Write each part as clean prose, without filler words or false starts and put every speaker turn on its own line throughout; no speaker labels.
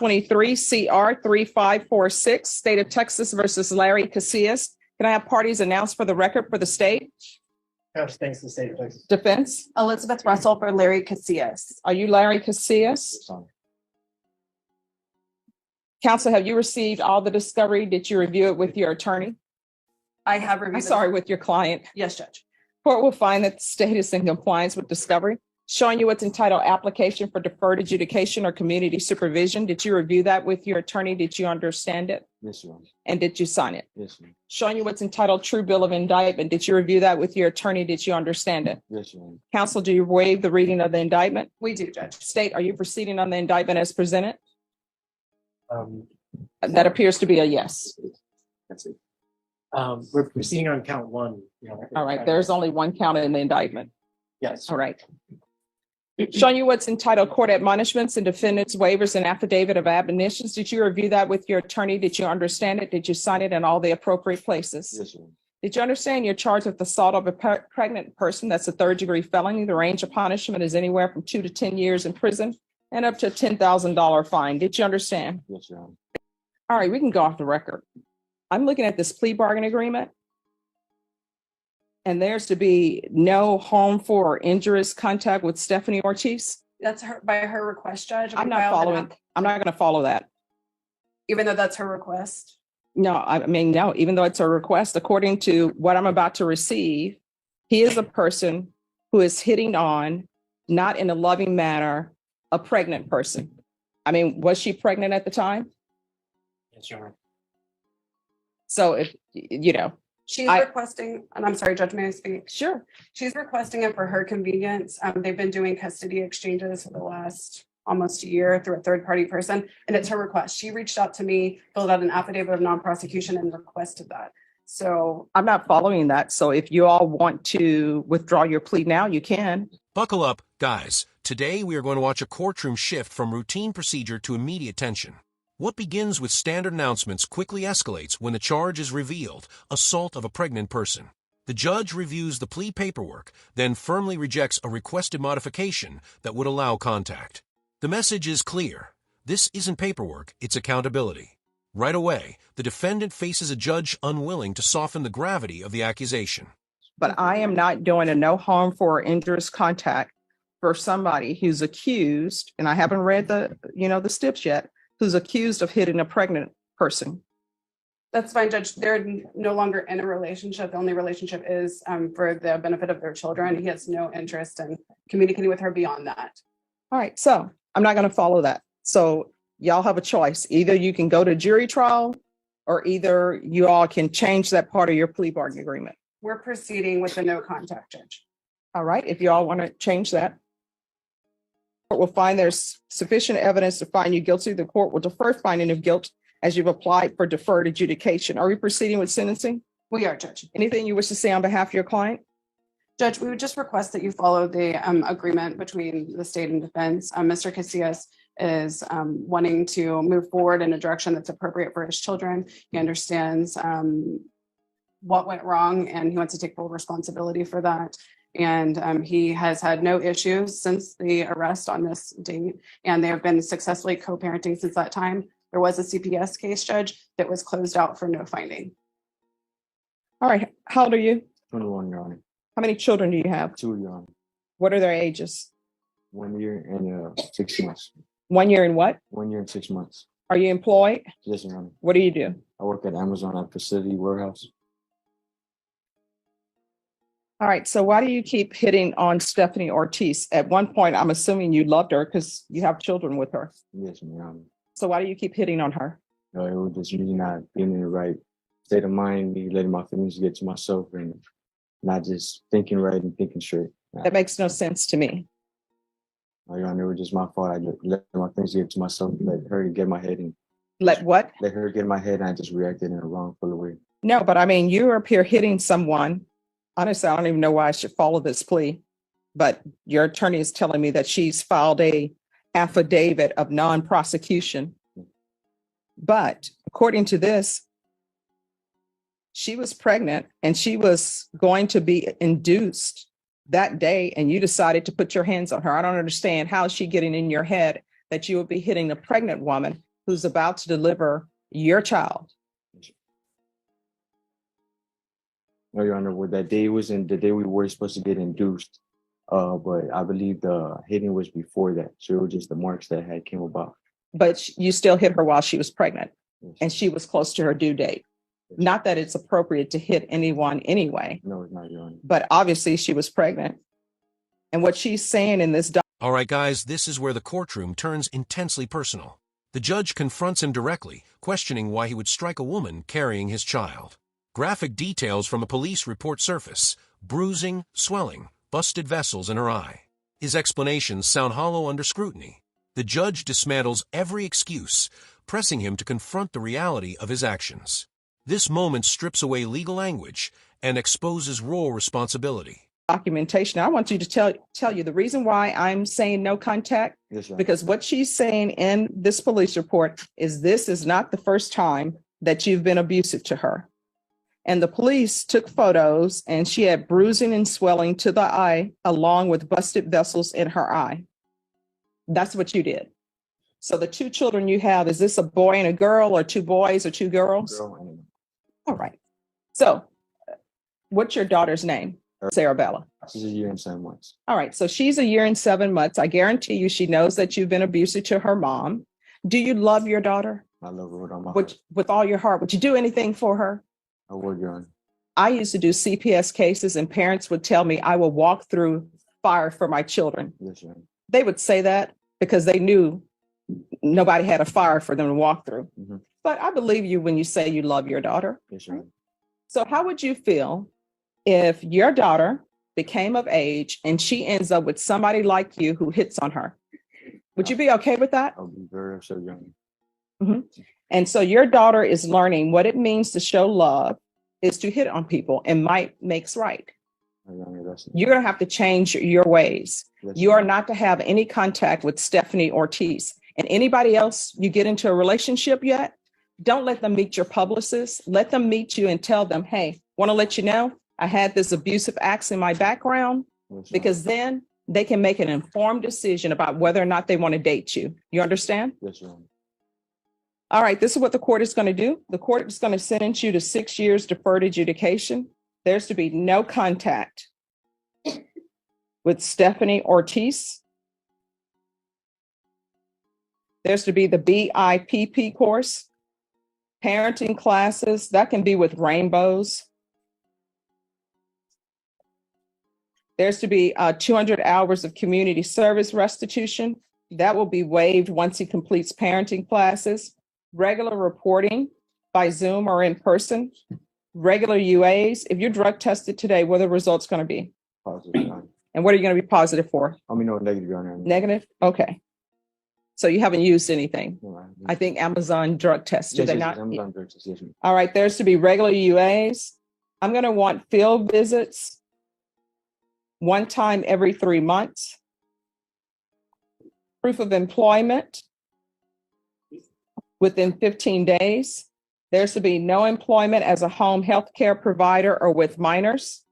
23 CR 3546, State of Texas versus Larry Casillas. Can I have parties announced for the record for the state?
Thanks to the state of Texas.
Defense?
Elizabeth Russell for Larry Casillas.
Are you Larry Casillas? Counsel, have you received all the discovery? Did you review it with your attorney?
I have reviewed.
I'm sorry, with your client.
Yes, Judge.
Court will find that the state is in compliance with discovery, showing you what's entitled application for deferred adjudication or community supervision. Did you review that with your attorney? Did you understand it?
Yes, ma'am.
And did you sign it?
Yes, ma'am.
Showing you what's entitled true bill of indictment. Did you review that with your attorney? Did you understand it?
Yes, ma'am.
Counsel, do you waive the reading of the indictment?
We do, Judge.
State, are you proceeding on the indictment as presented?
Um,
That appears to be a yes.
That's it. We're proceeding on count one.
All right, there's only one count in the indictment.
Yes.
All right. Showing you what's entitled court admonishments and defendants waivers and affidavit of admonitions. Did you review that with your attorney? Did you understand it? Did you sign it in all the appropriate places?
Yes, ma'am.
Did you understand you're charged with assault of a pregnant person? That's a third-degree felony. The range of punishment is anywhere from 2 to 10 years in prison and up to a $10,000 fine. Did you understand?
Yes, ma'am.
All right, we can go off the record. I'm looking at this plea bargain agreement. And there's to be no harmful or injurious contact with Stephanie Ortiz.
That's her by her request, Judge.
I'm not following. I'm not going to follow that.
Even though that's her request.
No, I mean, no, even though it's a request, according to what I'm about to receive, he is a person who is hitting on, not in a loving manner, a pregnant person. I mean, was she pregnant at the time?
Yes, Your Honor.
So if, you know.
She's requesting, and I'm sorry, Judge, may I speak?
Sure.
She's requesting it for her convenience. They've been doing custody exchanges for the last almost a year through a third-party person, and it's her request. She reached out to me, filled out an affidavit of non-prosecution and requested that. So
I'm not following that. So if you all want to withdraw your plea now, you can.
Buckle up, guys. Today we are going to watch a courtroom shift from routine procedure to immediate tension. What begins with standard announcements quickly escalates when the charge is revealed, assault of a pregnant person. The judge reviews the plea paperwork, then firmly rejects a requested modification that would allow contact. The message is clear. This isn't paperwork, it's accountability. Right away, the defendant faces a judge unwilling to soften the gravity of the accusation.
But I am not doing a no harmful or injurious contact for somebody who's accused, and I haven't read the steps yet, who's accused of hitting a pregnant person.
that's fine, Judge. They're no longer in a relationship. The only relationship is for the benefit of their children. He has no interest in communicating with her beyond that.
All right, so I'm not going to follow that. So y'all have a choice. Either you can go to jury trial or either you all can change that part of your plea bargain agreement.
We're proceeding with the no contact, Judge.
All right, if you all want to change that. The court will find there's sufficient evidence to find you guilty. The court will defer finding of guilt as you've applied for deferred adjudication. Are we proceeding with sentencing?
We are, Judge.
Anything you wish to say on behalf of your client?
Judge, we would just request that you follow the agreement between the state and defense. Mr. Casillas is wanting to move forward in a direction that's appropriate for his children. He understands what went wrong and he wants to take full responsibility for that. And he has had no issues since the arrest on this date, and they have been successfully co-parenting since that time. There was a CPS case, Judge, that was closed out for no finding.
All right, how old are you?
21, Your Honor.
How many children do you have?
2, Your Honor.
What are their ages?
1 year and 6 months.
1 year and what?
1 year and 6 months.
Are you employed?
Yes, Your Honor.
What do you do?
I work at Amazon at Facility Warehouse.
All right, so why do you keep hitting on Stephanie Ortiz? At one point, I'm assuming you loved her because you have children with her.
Yes, Your Honor.
So why do you keep hitting on her?
It was just me not being in the right state of mind, me letting my feelings get to myself and not just thinking right and thinking straight.
That makes no sense to me.
Your Honor, it was just my fault. I just let my feelings get to myself, let her get in my head and
Let what?
let her get in my head, and I just reacted in a wrongful way.
No, but I mean, you're up here hitting someone. Honestly, I don't even know why I should follow this plea, but your attorney is telling me that she's filed a affidavit of non-prosecution. But according to this, she was pregnant and she was going to be induced that day, and you decided to put your hands on her. I don't understand how is she getting in your head that you would be hitting a pregnant woman who's about to deliver your child.
No, Your Honor, what that day was in the day we were supposed to get induced. But I believe the hitting was before that. So it was just the marks that had came about.
But you still hit her while she was pregnant
Yes.
and she was close to her due date.
Yes.
Not that it's appropriate to hit anyone anyway,
No, it's not, Your Honor.
but obviously she was pregnant. And what she's saying in this
All right, guys, this is where the courtroom turns intensely personal. The judge confronts him directly, questioning why he would strike a woman carrying his child. Graphic details from a police report surface: bruising, swelling, busted vessels in her eye. His explanations sound hollow under scrutiny. The judge dismantles every excuse, pressing him to confront the reality of his actions. This moment strips away legal language and exposes role responsibility.
documentation, I want you to tell you the reason why I'm saying no contact,
Yes, Your Honor.
because what she's saying in this police report is this is not the first time that you've been abusive to her. And the police took photos and she had bruising and swelling to the eye along with busted vessels in her eye. That's what you did. So the two children you have, is this a boy and a girl, or two boys or two girls?
Girl and
All right. So what's your daughter's name? Sarabella.
she's a year and 7 months.
All right. So she's a year and 7 months. I guarantee you she knows that you've been abusive to her mom. Do you love your daughter
I love her with all my heart.
with all your heart? Would you do anything for her?
I would, Your Honor.
I used to do CPS cases and parents would tell me I will walk through fire for my children.
Yes, Your Honor.
They would say that because they knew nobody had a fire for them to walk through.
Mhm.
But I believe you when you say you love your daughter.
Yes, Your Honor.
So how would you feel if your daughter became of age and she ends up with somebody like you who hits on her? Would you be okay with that?
I'll be very upset, Your Honor.
And so your daughter is learning what it means to show love is to hit on people, and might makes right.
Your Honor, that's
You're going to have to change your ways.
yes,
You
Your
are not to have any contact with Stephanie Ortiz and anybody else you get into a relationship yet. Don't let them meet your publicist. Let them meet you and tell them, hey, want to let you know I had this abusive acts in my background,
Yes, Your
because then they can make an informed decision about whether or not they want to date you. You understand?
Honor. Yes, Your Honor.
All right, this is what the court is going to do. The court is going to sentence you to 6 years deferred adjudication. There's to be no contact with Stephanie Ortiz. There's to be the BIPP course, parenting classes, that can be with rainbows. There's to be 200 hours of community service restitution. That will be waived once he completes parenting classes. Regular reporting by Zoom or in person. Regular UAs. If you're drug tested today, what are the results going to be?
Positive, Your Honor.
And what are you going to be positive for?
I mean, no, negative, Your Honor.
Negative? Okay. So you haven't used anything.
No,
I think Amazon drug tests. Do
yes,
they
yes,
not?
I'm done drug test, yes, Your Honor.
All right, there's to be regular UAs. I'm going to want field visits one time every 3 months. Proof of employment within 15 days. There's to be no employment as a home health care provider or with minors.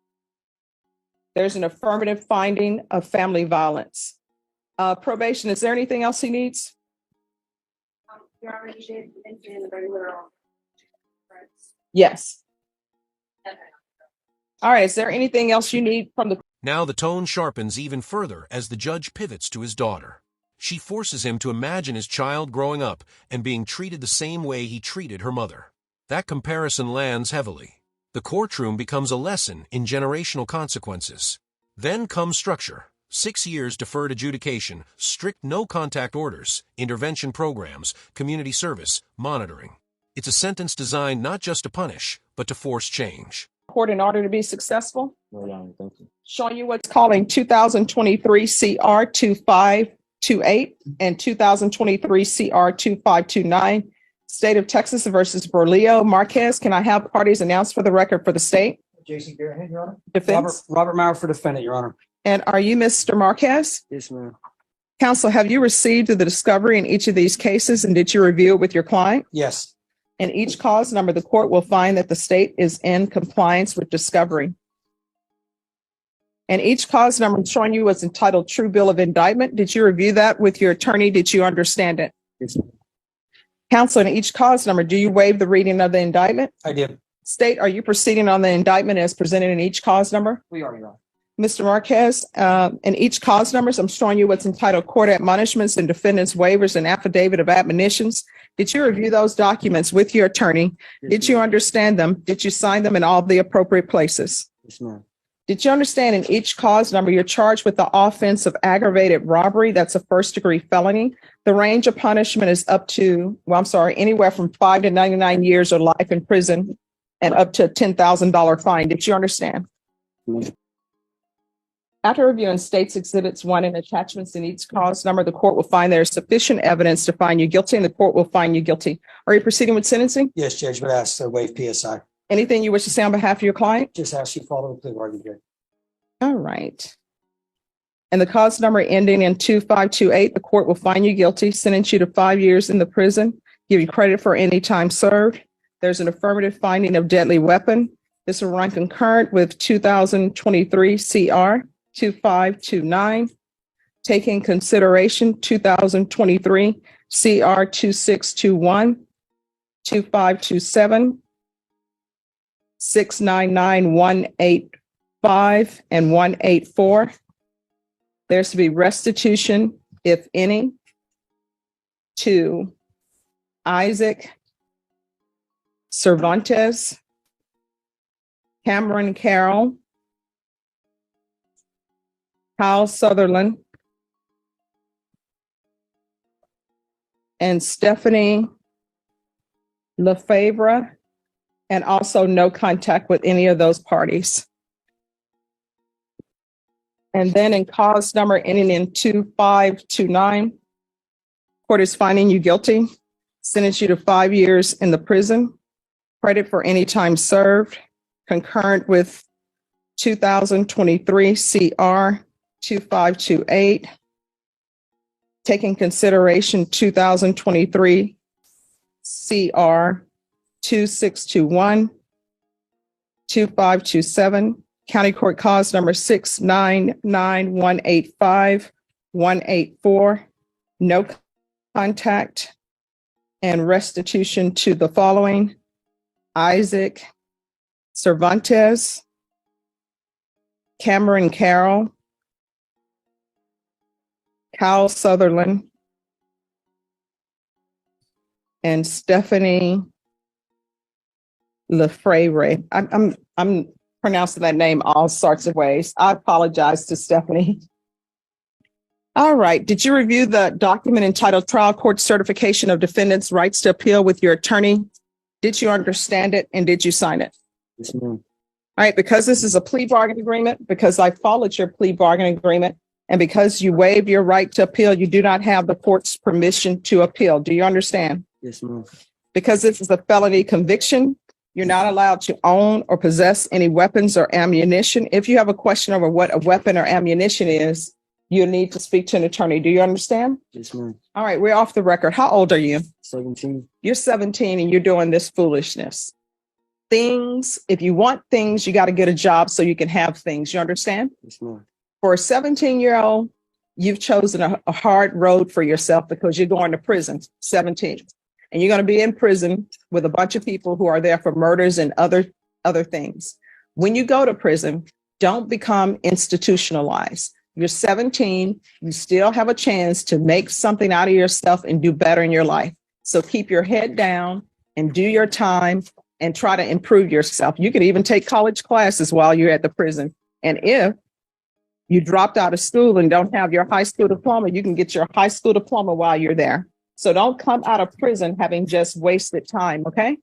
There's an affirmative finding of family violence. Probation, is there anything else he needs?
You already did mention the regular.
Yes. All right, is there anything else you need from the
Now the tone sharpens even further as the judge pivots to his daughter. She forces him to imagine his child growing up and being treated the same way he treated her mother. That comparison lands heavily. The courtroom becomes a lesson in generational consequences. Then comes structure. 6 years deferred adjudication, strict no-contact orders, intervention programs, community service, monitoring. It's a sentence designed not just to punish, but to force change.
court in order to be successful?
No, Your Honor, thank you.
Showing you what's calling 2023 CR 2528 and 2023 CR 2529, State of Texas versus Berlio Marquez. Can I have parties announced for the record for the state?
Jason Garrett, Your Honor.
Defense.
Robert Maurer for defendant, Your Honor.
And are you Mr. Marquez?
Yes, ma'am.
Counsel, have you received the discovery in each of these cases, and did you review it with your client?
Yes.
In each cause number, the court will find that the state is in compliance with discovery. And each cause number I'm showing you was entitled True Bill of Indictment. Did you review that with your attorney? Did you understand it?
Yes, ma'am.
Counsel, in each cause number, do you waive the reading of the indictment?
I do.
State, are you proceeding on the indictment as presented in each cause number?
We are, Your Honor.
Mr. Marquez, in each cause numbers, I'm showing you what's entitled Court Admonishments and Defendant's Waivers and Affidavit of Admonitions. Did you review those documents with your attorney? Did you understand them? Did you sign them in all the appropriate places?
Yes, ma'am.
Did you understand in each cause number, you're charged with the offense of aggravated robbery? That's a first-degree felony. The range of punishment is up to, anywhere from 5 to 99 years or life in prison and up to a $10,000 fine. Did you understand?
Yes.
After reviewing states exhibits 1 and attachments in each cause number, the court will find there is sufficient evidence to find you guilty, and the court will find you guilty. Are you proceeding with sentencing?
Yes, Judge, but ask to waive PSI.
Anything you wish to say on behalf of your client?
Just ask you follow the plea bargain here.
All right. And the cause number ending in 2528, the court will find you guilty, sentence you to 5 years in the prison, give you credit for any time served. There's an affirmative finding of deadly weapon. This will run concurrent with 2023 CR 2529. Taking consideration 2023 CR 2621, 2527, 699, 185, and 184. There's to be restitution, if any, to Isaac Cervantes, Cameron Carroll, Kyle Sutherland, and Stephanie Lefebvre, and also no contact with any of those parties. And then in cause number ending in 2529, court is finding you guilty, sentence you to 5 years in the prison, credit for any time served, concurrent with 2023 CR 2528, taking consideration 2023 CR 2621, 2527, County Court Cause number 699-185, 184, no contact, and restitution to the following: Isaac Cervantes, Cameron Carroll, Kyle Sutherland, and Stephanie Lefebvre. I'm pronouncing that name all sorts of ways. I apologize to Stephanie. All right. Did you review the document entitled Trial Court Certification of Defendant's Rights to Appeal with your attorney? Did you understand it, and did you sign it?
Yes, ma'am.
All right. Because this is a plea bargain agreement, because I followed your plea bargain agreement, and because you waived your right to appeal, you do not have the court's permission to appeal. Do you understand?
Yes, ma'am.
Because this is a felony conviction, you're not allowed to own or possess any weapons or ammunition. If you have a question over what a weapon or ammunition is, you need to speak to an attorney. Do you understand?
Yes, ma'am.
All right, we're off the record. How old are you?
17.
You're 17 and you're doing this foolishness. If you want things, you got to get a job so you can have things. You understand?
Yes, ma'am.
For a 17-year-old, you've chosen a hard road for yourself because you're going to prison, 17. And you're going to be in prison with a bunch of people who are there for murders and other things. When you go to prison, don't become institutionalized. You're 17. You still have a chance to make something out of yourself and do better in your life. So keep your head down and do your time and try to improve yourself. You can even take college classes while you're at the prison. And if you dropped out of school and don't have your high school diploma, you can get your high school diploma while you're there. So don't come out of prison having just wasted time, okay?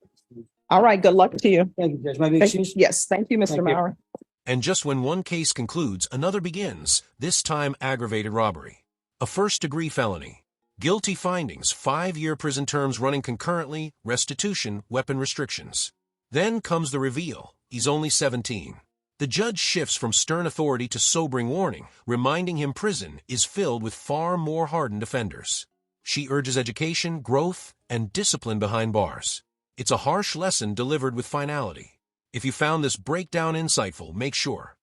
All right, good luck to you.
Thank you, Judge. May I be excused?
Yes, thank you, Mr.
Thank you.
Maurer.
And just when one case concludes, another begins, this time aggravated robbery. A first-degree felony. Guilty findings, 5-year prison terms running concurrently, restitution, weapon restrictions. Then comes the reveal. He's only 17. The judge shifts from stern authority to sobering warning, reminding him prison is filled with far more hardened offenders. She urges education, growth, and discipline behind bars. It's a harsh lesson delivered with finality. If you found this breakdown insightful, make sure